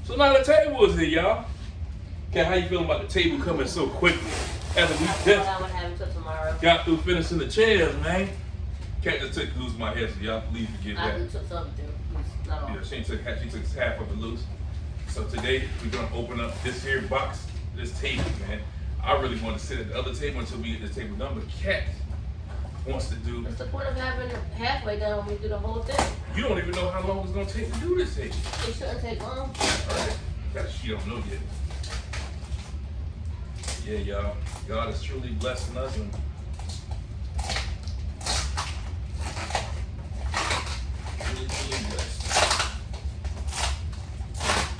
So now the table is here, y'all. Okay, how you feeling about the table coming so quickly? After we I just would have until tomorrow. got through finishing the chairs, man. Cat just took loose my hair, so y'all please forgive I that. took something too. Not all. Yeah, she took half of it loose. So today we're gonna open up this here box, this table, man. I really want to sit at the other table until we get this table done, but Cat wants to do. What's the point of having it halfway done when we do the whole thing? You don't even know how long it's gonna take to do this table. It shouldn't take long. Alright, that she don't know yet. Yeah, y'all. God is truly blessing us and truly blessed.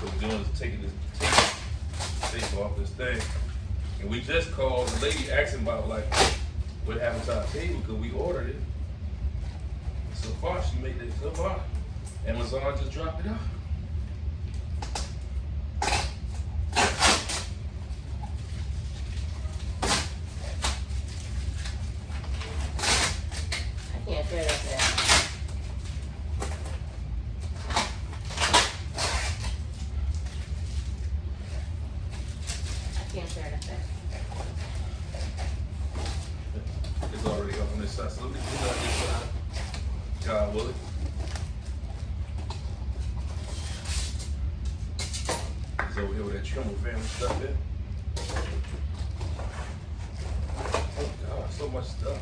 What we're doing is taking this tape off this thing. And we just called the lady asking about like what happened to our table because we ordered it. So far she made it so far. Amazon just dropped it off. I can't tear that fast. I can't tear that fast. It's already up on this side. So let me do that this side. God willing. He's over here with that Trimble family stuff there. Oh God, so much stuff.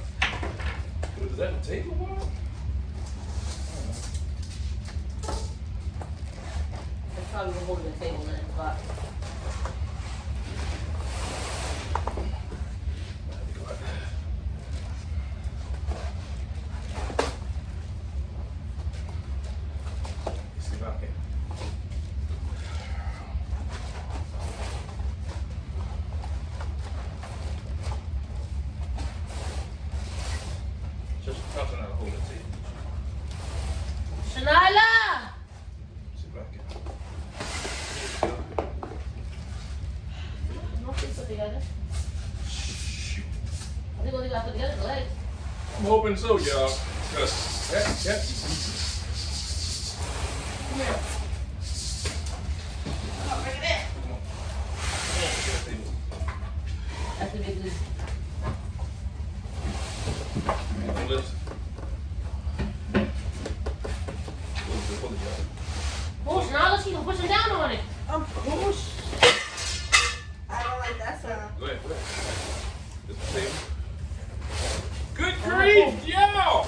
Is that the table wall? It's probably holding the table in its spot. See if I can. Just touching out a hold of the table. Shanila! See if I can. Don't fix it together. Shoot. I think we got to put together the legs. I'm hoping so, y'all. Cause that Come here. Oh, bring it in. That's the big good. Push, now let's keep pushing down on it. Push. I don't like that sound. Go ahead. This is the table. Good grief, yo! I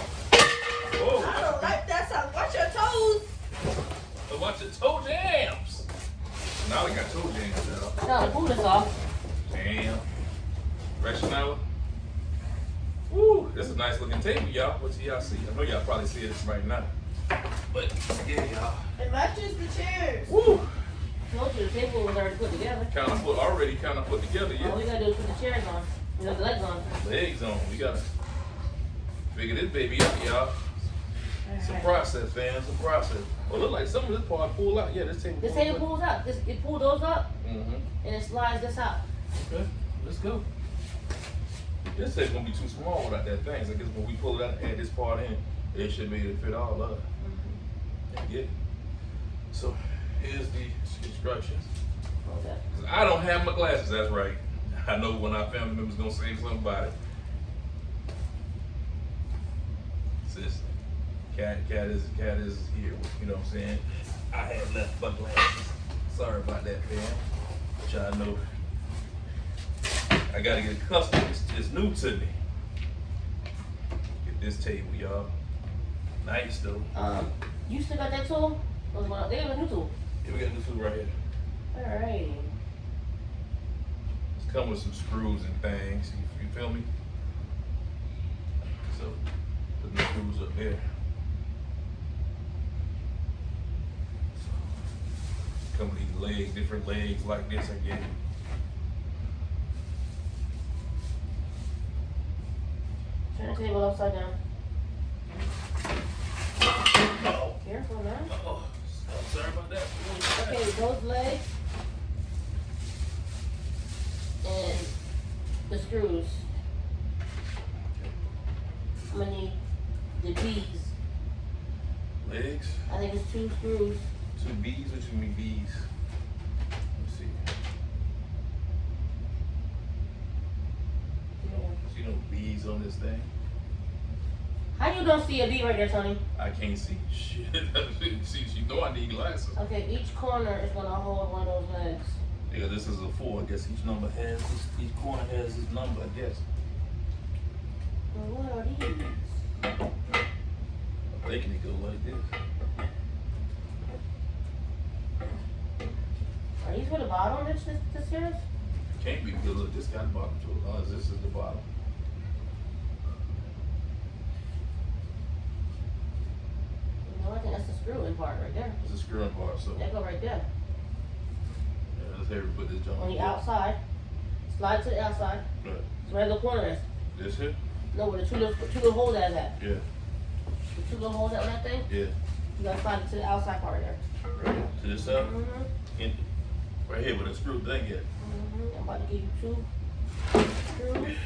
Whoa. don't like that sound. Watch your toes. Watch the toe jams. Now we got toe jams, y'all. No, pull this off. Damn. Rationale. Woo, this is a nice looking table, y'all. What do y'all see? I know y'all probably see this right now. But yeah, y'all. It matches the chairs. Woo! Told you the table was already put together. Already kind of put together, All yeah. we gotta do is put the chairs on. You know, the legs on. Legs on. We gotta figure this baby out, y'all. It's a process, fam. It's a process. Well, look like some of this part pull out. Yeah, this table. This table pulls up. It pull those up Mm-hmm. and it slides this out. Okay, let's go. This tape's gonna be too small without that thing. So I guess when we pull it out and add this part in, it should be able to fit all of it. Yeah. So here's the instructions. Okay. 'Cause I don't have my glasses. That's right. I know when our family members gonna say something about it. Sis, cat is here. You know what I'm saying? I had left my glasses. Sorry about that, fam. But y'all know I gotta get accustomed. It's new to me. Get this table, y'all. Nice though. You still got that tool? They have a new tool. Yeah, we got this tool right here. Alright. It's come with some screws and things. You feel me? So put the screws up there. Come with these legs, different legs like this again. Turn the table upside down. Oh, Careful now. oh, sorry about that. Okay, those legs and the screws. I'm gonna need the bees. Legs, I think it's 2 screws. 2 B's. What you mean B's? see. See no beads on this thing? How you don't see a B right there, Tony? I can't see shit. See, she know I need glasses. Okay, each corner is gonna hold one of those legs. Yeah, this is a 4. I guess each number has each corner has its number. I guess. Well, what are these? I'm thinking it go like this. Are these for the bottom? This here? Can't be good. Look, this got the bottom to it. Unless this is the bottom. No, I think that's the screw-in part right there. It's a screwing part, so That go right there. yeah, let's have her put this jump On the outside. Slide to the outside. Right. It's where the corner is. This here? No, where the two little holes that is at. Yeah. The two little holes that on that thing. Yeah. You gotta slide it to the outside part there. Right here. To this side? Mm-hmm. Right here with the screw thing yet. Mm-hmm. I'm about to give you 2 screws.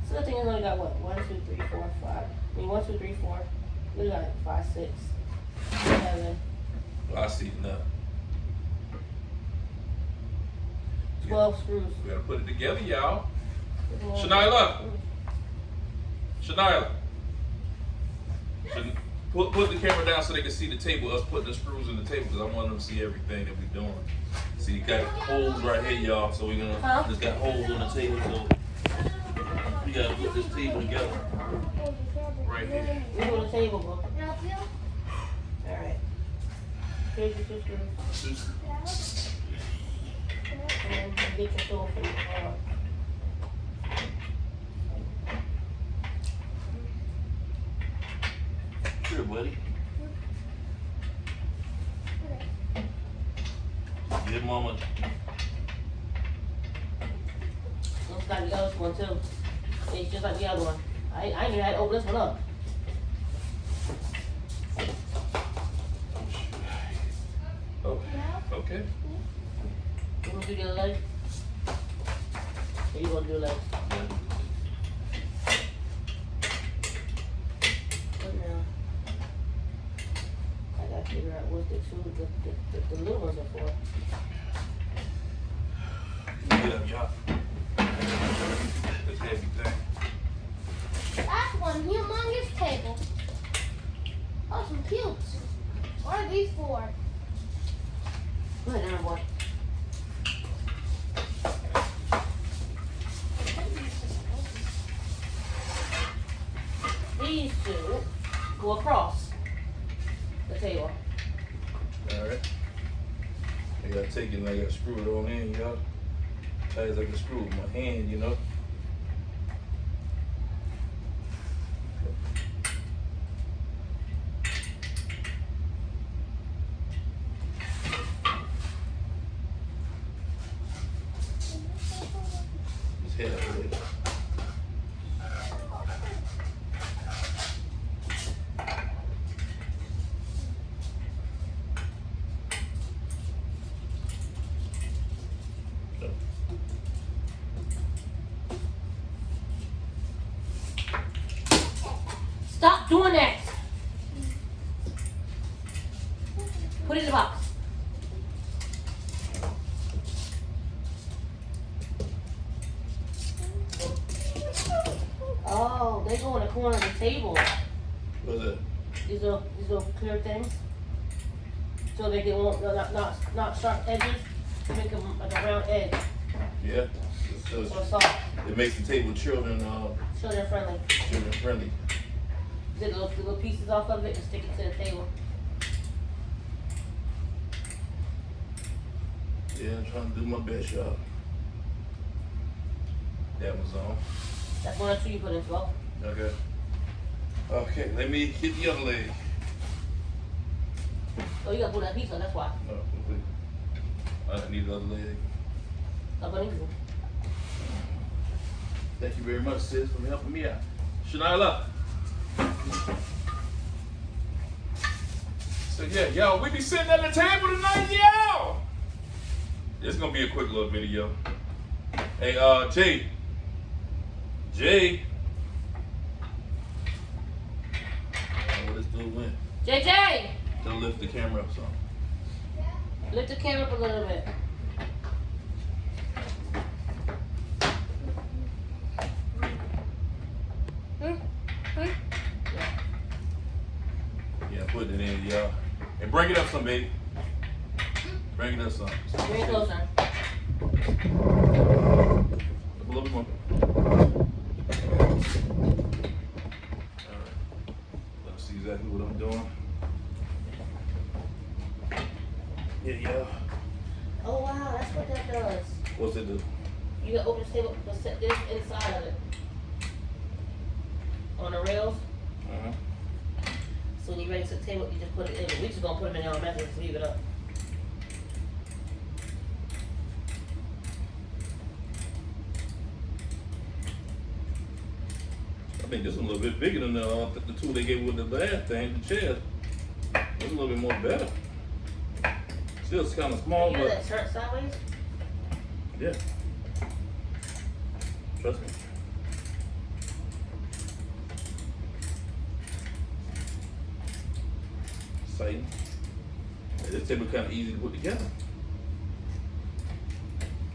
So the thing is only got what? 1, 2, 3, 4, 5. I mean 1, 2, 3, 4. We got 5, 6, 7. I see now. 12 screws. We gotta put it together, y'all. One. Shanila. Shanila. Put the camera down so they can see the table, us putting the screws in the table, because I want them to see everything that we're doing. See, you got holes right here, y'all, so we're gonna, just got holes on the table, so we gotta put this table together. Right here. We go to the table, bro. Alright. Here's your 2 screws. And get your tool for your car. Sure, buddy. Give mama. Looks like the other one too. It's just like the other one. I ain't even had to open this one up. Oh, okay. You gonna do the other leg? Or you gonna do the leg? What now? I gotta figure out what the little ones are for. Yeah, y'all. This heavy thing. That's one humongous table. Oh, some cubes. What are these for? Go ahead, Aaron boy. These 2 go across the table. Alright. I gotta take it and I gotta screw it on in, y'all. Tight as I can screw with my hand, you know. Just head up with it. Stop doing that! Put it in the box. Oh, they go in the corner of the table. What's that? These little clear things. So they can not sharp edges. Make them like a round edge. Yeah. So So soft. it makes the table children Children friendly. friendly. Take the little pieces off of it and stick it to the table. Yeah, I'm trying to do my best, y'all. That was on. That's 1 or 2 you put in 12. Okay. Okay, let me hit the other leg. Oh, you gotta pull that piece on, that's why. No, wait. I need the other leg. Stop putting it. Thank you very much, sis, for helping me out. Shanila. So yeah, yo, we be sitting at the table tonight, yo. It's gonna be a quick little video. Hey, Jay. What this dude went? JJ! Don't lift the camera up some. Lift the camera up a little bit. Yeah, put it in, y'all. And bring it up some, baby. Bring it up some. Bring it closer. A little bit more. Alright. Let's see exactly what I'm doing. Yeah, yeah. Oh wow, that's what that does. What's it do? You can open this table, but set this inside of it. On the rails. Uh-huh. So when you're ready to the table, you just put it in. We just gonna put them in there on method and just leave it up. I think this is a little bit bigger than the tool they gave with the last thing, the chairs. It's a little bit more better. Still it's kind of small, You hear but that turn sideways? yeah. Trust me. Exciting. Yeah, this table kind of easy to put together.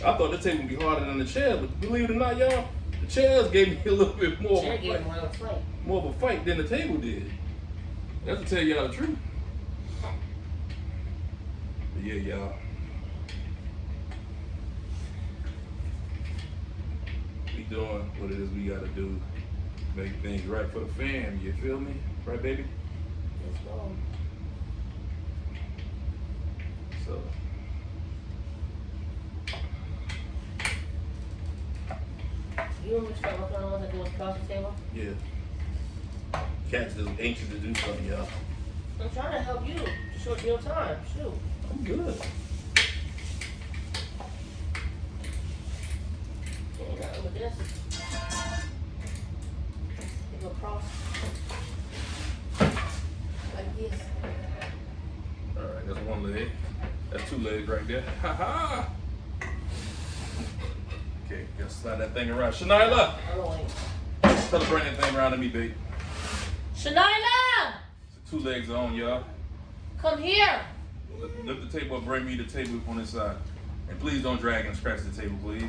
I thought this table would be harder than the chair, but believe it or not, y'all, the chairs gave me a little bit more Chair of gave a it more of a fight. more of a fight than the table did. That's to tell y'all the truth. But yeah, y'all. We doing what it is we gotta do. Make things right for the fam, you feel me? Right, baby? Let's go. So. You want me to start working on the ones that go across the table? Yeah. Cat's just anxious to do something, y'all. I'm trying to help you to shorten your time. Shoot. I'm good. Ain't nothing with this. You go across. Like this. Alright, that's one leg. That's two legs right there. Ha ha! Okay, gotta slide that thing around. Shanila! Oh, wait. Tell her to bring that thing around to me, babe. Shanila! So two legs on, y'all. Come here. Lift the table up, bring me the table on this side. And please don't drag and scratch the table, please.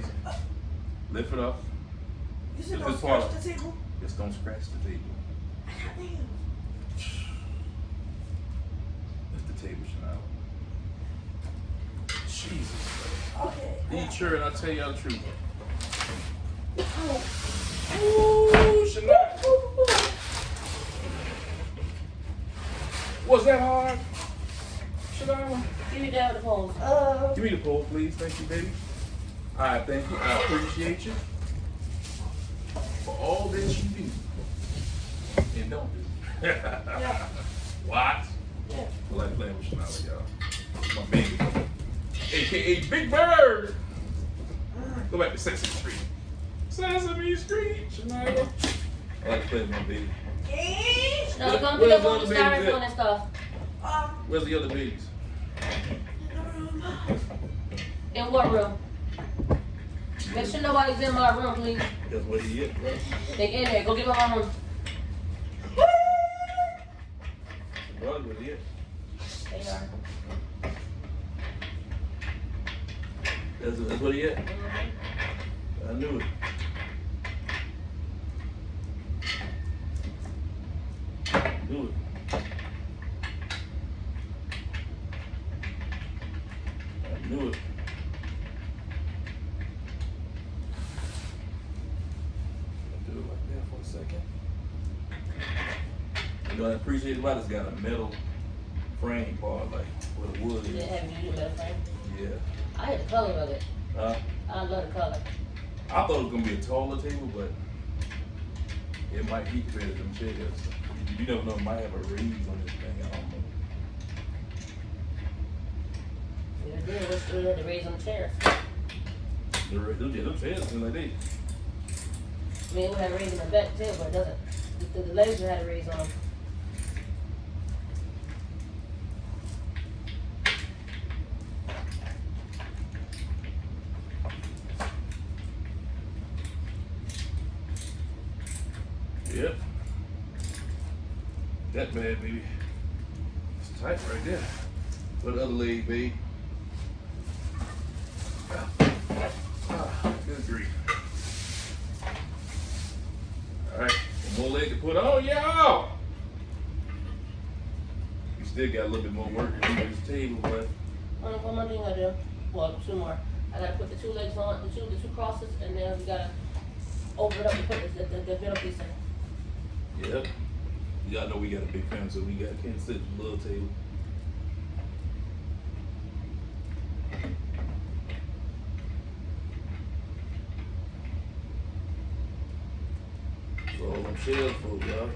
Lift it up. You said If don't it's part scratch of- the table? Just don't scratch the table. Damn. Lift the table, Shanila. Jesus. Okay. Eat sure, and I'll tell y'all the truth. Oh. Ooh, Shania. Was that hard? Shania? Give me that with the poles. Give me the pole, please. Thank you, baby. All right, thank you. I appreciate you for all that you do and don't do. Yeah. What? Yeah. I like playing with Shania, y'all. My baby. AKA Big Bird. Go back to Sesame Street. Sesame Street, Shania. I like playing with my baby. No, come Where's pick up the all other the babies styrofoam at? and stuff. Where's the other babies? In what room? Make sure nobody's in my room, please. That's what he is. They in there. Go get my room. What was he is? They are. That's what he is. I knew it. Knew it. I knew it. Do it like that for a second. You know, I appreciate about it's got a metal frame part, like where the wood You is. didn't have you do that thing. Yeah. I had the color of it. I love the color. I thought it was gonna be a taller table, but it might heat better than chairs. You never know, it might have a raise on this thing. I don't know. If it did, what's the had to raise on the chairs? Them chairs seem like they. I mean, it would have a raise in the back too, but it doesn't. The legs would have a raise on them. Yep. That bad, baby. It's tight right there. Put the other leg, babe. Good grief. Alright, one more leg to put on, y'all. We still got a little bit more work to do to this table, but One more thing I do. Well, two more. I gotta put the two legs on, the two crosses, and then we gotta open it up and put the middle piece in. yep. Y'all know we got a big family, so we can't sit at the little table. So all them shells full, y'all.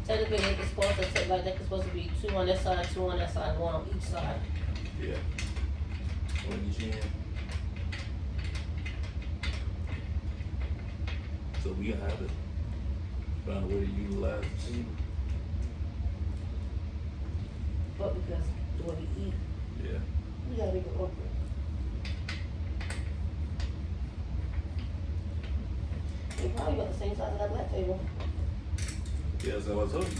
Technically, it's supposed to sit like that. It's supposed to be two on this side, two on that side, one on each side. Yeah. On each end. So we gonna have to find a way to utilize the table. But because when we eat, Yeah. we gotta make it open. It's probably about the same size as that black table. Yeah, that's what I told you.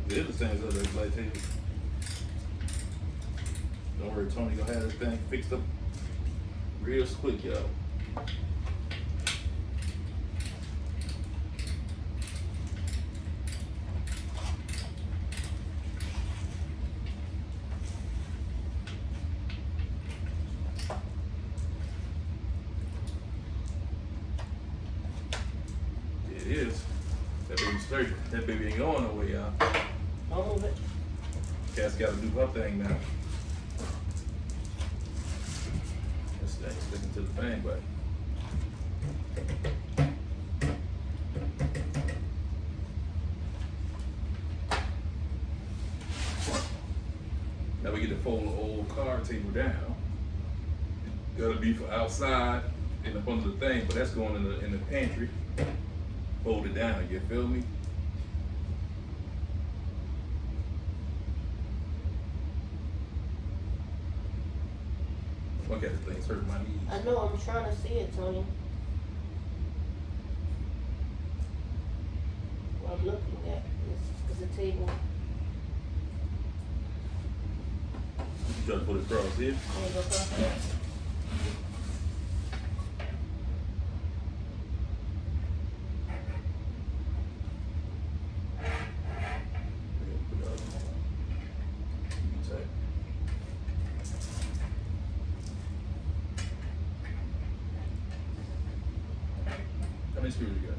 It is the same as the black table. Don't worry, Tony gonna have this thing fixed up real quick, y'all. It is. That baby's sturdy. That baby ain't going nowhere, y'all. Don't move it. Cat's gotta do her thing now. This thing's sticking to the thing, but. Now we get to fold the old card table down. Gotta be for outside and up under the thing, but that's going in the pantry. Fold it down, you feel me? Look at the things hurt my knees. I know, I'm trying to see it, Tony. What I'm looking at is the table. You try to put it across here. I'm gonna go across there. How many screws you got?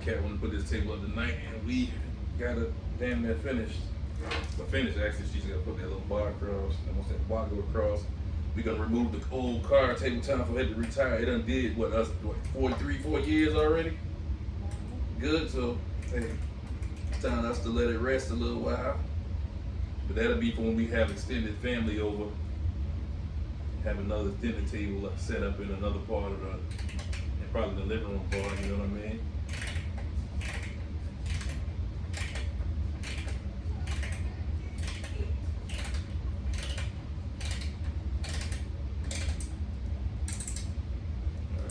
Cat wanted to put this table up tonight, and we got it damn near finished. But finished, actually, she's got to put that little bar across, and once that bar go across, we gonna remove the old card table. Time for her to retire. It done did, what 4 years already? Good, so, hey, it's time us to let it rest a little while. But that'll be for when we have extended family over. Have another dinner table set up in another part of and probably the living room part, you know what I mean?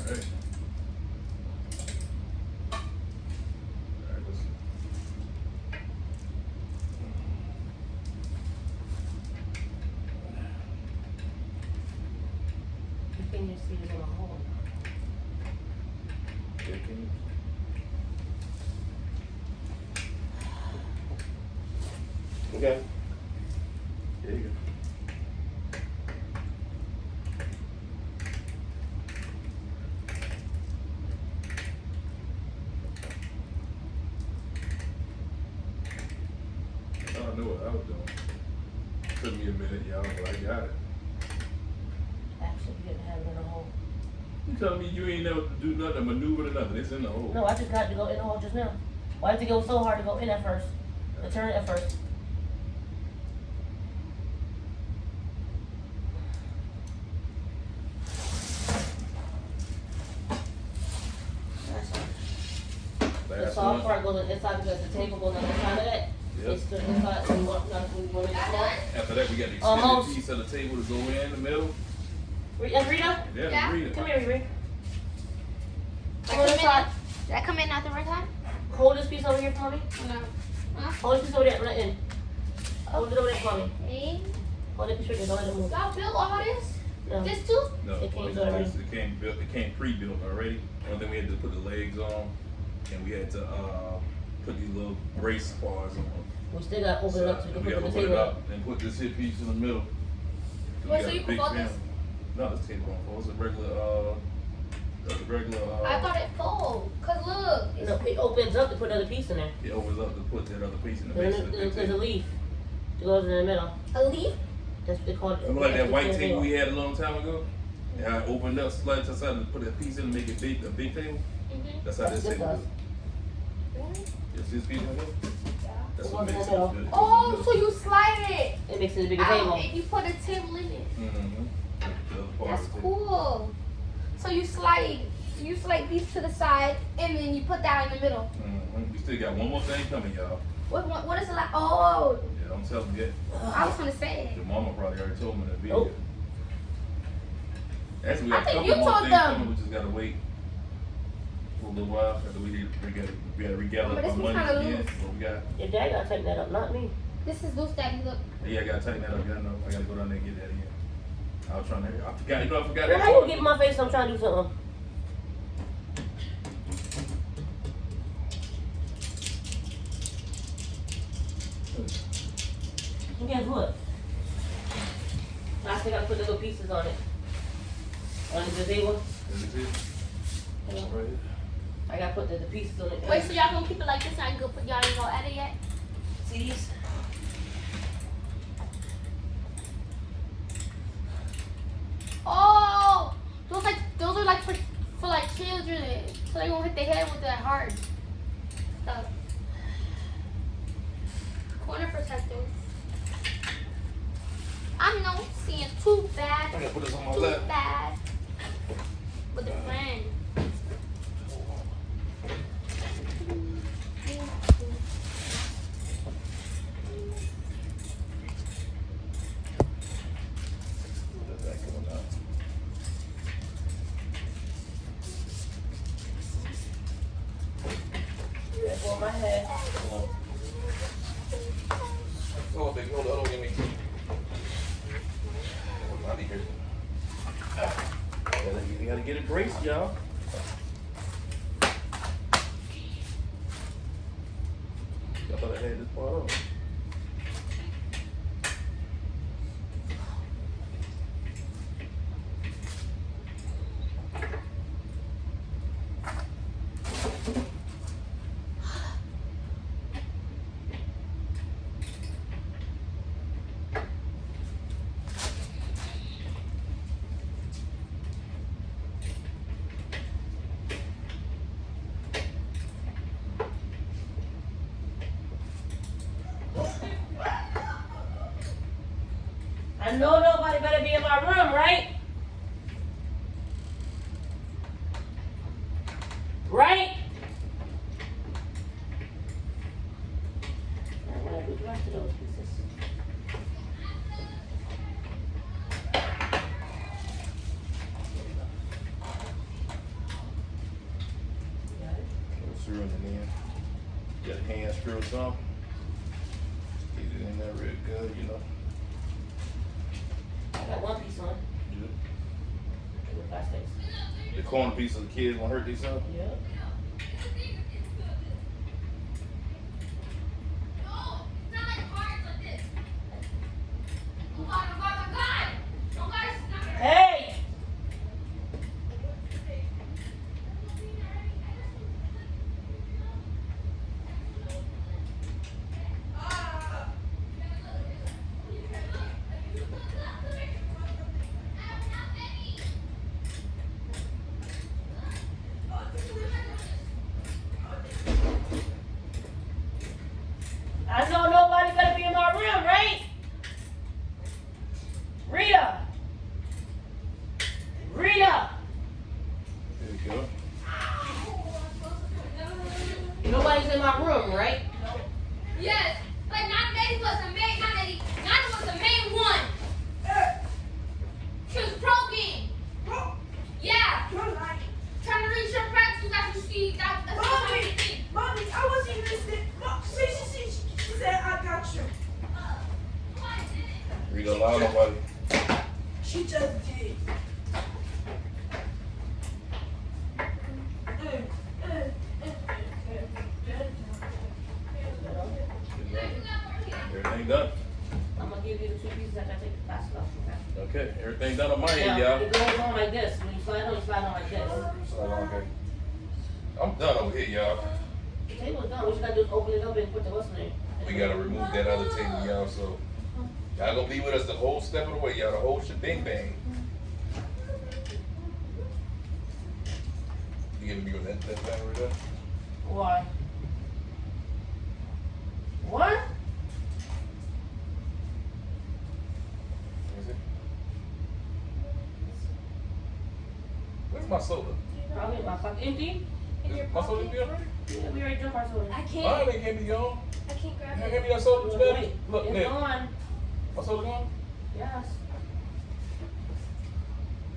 Alright. Alright, let's You can just see it in a hole. Okay. There you go. I don't know what I was doing. Took me a minute, y'all, but I got it. Actually, you didn't have it in a hole. You telling me you ain't never do nothing, maneuver or nothing? It's in the hole. No, I just got to go in the hole just now. Why did it go so hard to go in at first? To turn it at first. The Last soft one. part goes on the inside because the table goes on the inside of that. Yep. It's the inside. We want it to float. After that, we got the extended Almost. piece of the table to go in the middle. That's Rita? Yeah, read it. Come here, Riri. Did Come on this side. I come in at the right time? Hold this piece over here for me. No. Hold this piece over there. Let in. Hold it over there for me. Hey. Hold it piece right there. Don't let it move. Y'all built all this? No. This too? No, It came already. it came pre-built already. And then we had to put the legs on, and we had to put these little brace bars on. We still got to open it up so we can we put gotta the open it table up up. and put this here piece in the middle. We Wait, got so a you big put this? family. No, this table don't fold. It's a regular. I thought it fold. Cause look. No, it opens up to put another piece in there. It opens up to put that other piece in the base of the big There's a table. leaf. It goes in the middle. A leaf? That's what they call it. Remember like that white It's table we had a long time ago? And I opened up, slid to the side, and put a piece in and make it big, a big table. Mm-hmm. That's how this That's table us. is. It's this piece right here. That's It what goes in makes the middle. it. Oh, so you slide it. It makes it a bigger Out, table. and you put a table in it. Mm-hmm. The other part That's of the table. cool. So you slide these to the side, and then you put that in the middle. Mm-hmm. We still got one more thing coming, y'all. What is the last? Oh, Yeah, I'm telling you. I was gonna say Your it. mama probably already told me in the video. Oh. Actually, we got I a think couple you more told things them. coming. We just gotta wait for a little while after we gotta regather But this our was money kinda again. loose. What we got? Your dad gotta tighten that up, not me. This is loose, Daddy. Look. Yeah, I gotta tighten that up. Yeah, I know. I gotta go down there and get that in. I was trying to. I forgot. You know, I forgot Girl, that how you part. get in my face? I'm trying to do something. And guess what? I still gotta put the little pieces on it. On the table. Is this it? Yeah. Right here. I gotta put the pieces on it. Wait, so y'all gonna keep it like this? I ain't gonna put y'all ain't gonna edit yet. See these? Oh, those are like for like children, so they won't hit their head with that hard stuff. Corner protectors. I'm not seeing too bad. I gotta put this on my Too lap. bad. With a friend. Where's that going down? That's on my head. Oh, big hold on, don't give me. Out of here. You gotta get it braced, y'all. I thought I had this part on. I know nobody better be in my room, right? Right? I'm gonna do the rest of those pieces. Got it? Screw it in there. Got a hand screw or something. Get it in there real good, you know. I got one piece on. Good. With plastics. The corner piece of the kids won't hurt themselves. Yeah. Hey! I know nobody better be in my room, right? Rita! Rita! There you go. Nobody's in my room, right? Yes, but not Betty was the main, not Eddie. Nana was the main one. She was broken. No, nobody. She just did. Everything done. I'm gonna give you the 2 pieces after I take the plastic off, okay? Okay, everything done on my end, Now, y'all. it goes on like this. When you slide on, you slide on like this. Okay. I'm done over here, y'all. The table's done. What you gotta do is open it up and put the what's in there. We gotta remove that other table, y'all, so. Y'all gonna be with us the whole step of the way, y'all, the whole shebang bang. You giving me that thing right there? Why? What? Is it? Where's my soda? Probably in my pocket. Empty? In your My soda pocket. be already? Yeah, we already drank our soda. I Oh, can't. they can't be gone. I can't grab You it. give me that soda, Daddy? Look, It's Nick, gone. my soda gone? Yes.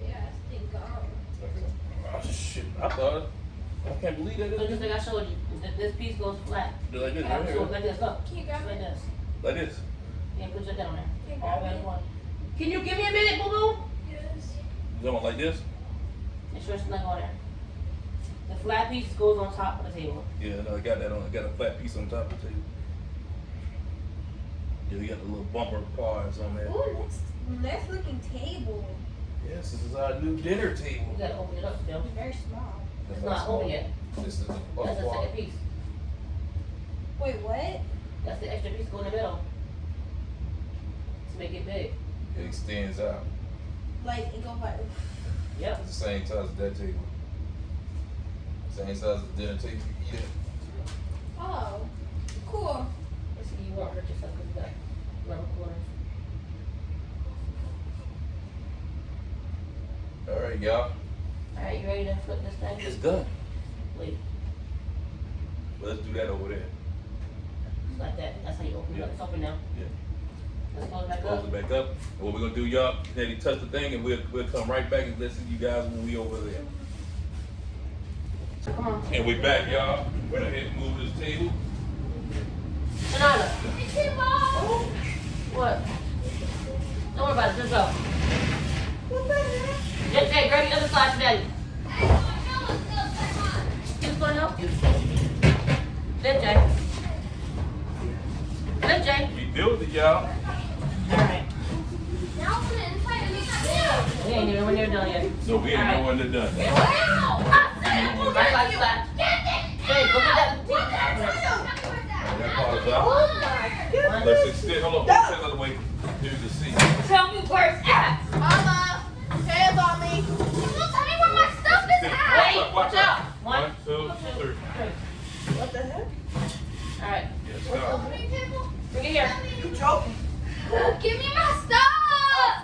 Yeah, it's been gone. Oh, shit, I thought, I can't believe that. So just like I showed you, this piece goes flat. Like this, So right it's here. like this, look. Can you grab Like it? this. Like this. Yeah, put your down there. Can you All grab the way it? to one. Can you give me a minute, boo boo? Yes. You going like this? Make sure it's not on there. The flat piece goes on top of the table. Yeah, no, I got that on. I got a flat piece on top of the table. Yeah, we got the little bumper parts on there. Ooh, nice looking table. Yes, this is our new dinner table. You gotta open it up still. Very small. It's not open yet. This is the That's the upper second piece. Wait, what? That's the extra piece going in the middle. To make it big. It extends out. Like, it goes like. Yep. It's the same size as that table. Same size as the dinner table. You eat it. Oh, cool. Let's see, you won't hurt yourself because you got rubber corners. All right, y'all. Alright, you ready to flip this thing? It's done. Wait, Let's do that over there. just like that. That's how you open it up. It's open now. Yeah. Let's close it back Close up. it back up. And what we're gonna do, y'all, Daddy touch the thing and we'll come right back and listen to you guys when we over there. Come on. And we back, y'all. We're gonna hit move this table. Another. It's too long. What? Don't worry about it. Just go. What the heck? Hey, grab the other side for Daddy. I don't know what's going on. Who's gonna help you? Lift, Jay. Lift, Jay. We built it, y'all. Alright. Now put it inside and make it We ain't even when they're done yet. So we ain't know when they're done. Wow! Right like that. Jay, go get that. That part is out. Oh my goodness. Let's extend. Hold on. Let's take another way. Here's the seat. Tell me where it's at. Mama, hands on me. You don't tell me where my stuff is at. Wait, Watch watch out. out. One, two, three. What the heck? Alright, Yes, go. bring it here. You joking? Give me my stuff.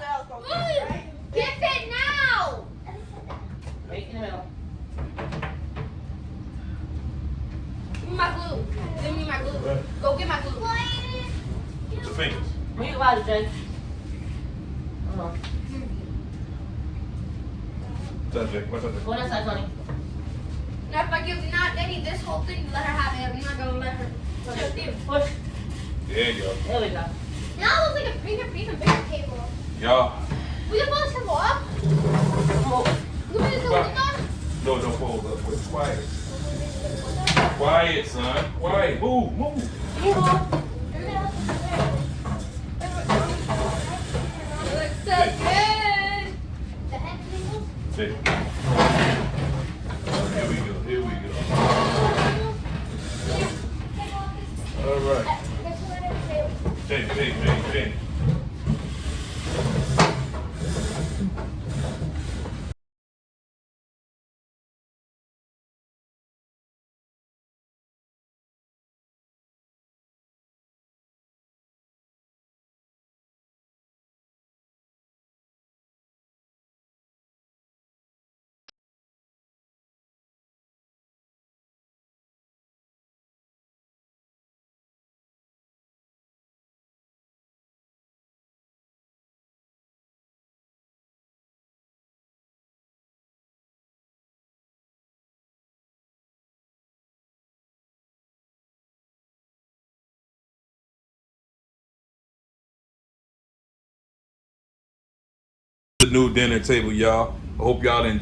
Sal's gonna be right. Get it now. Right in the middle. Give me my glue. Give me my glue. Go get my glue. Put your fingers. Bring your body, Jay. Come on. Touch it. Watch out. Go on that side, Tony. Now if I give not Danny this whole thing, let her have it. I'm not gonna let her. Push. There you go. There we go. Now it looks like a bigger table. Y'all. We can pull this table up. Come on. We can put this table up. No, don't fold up. Wait, quiet. Quiet, son. Quiet. Move, move. Come on. It looks so good. The head table. Sit. Here we go. Here we go. All right. Take. the new dinner table, y'all. I hope y'all enjoy.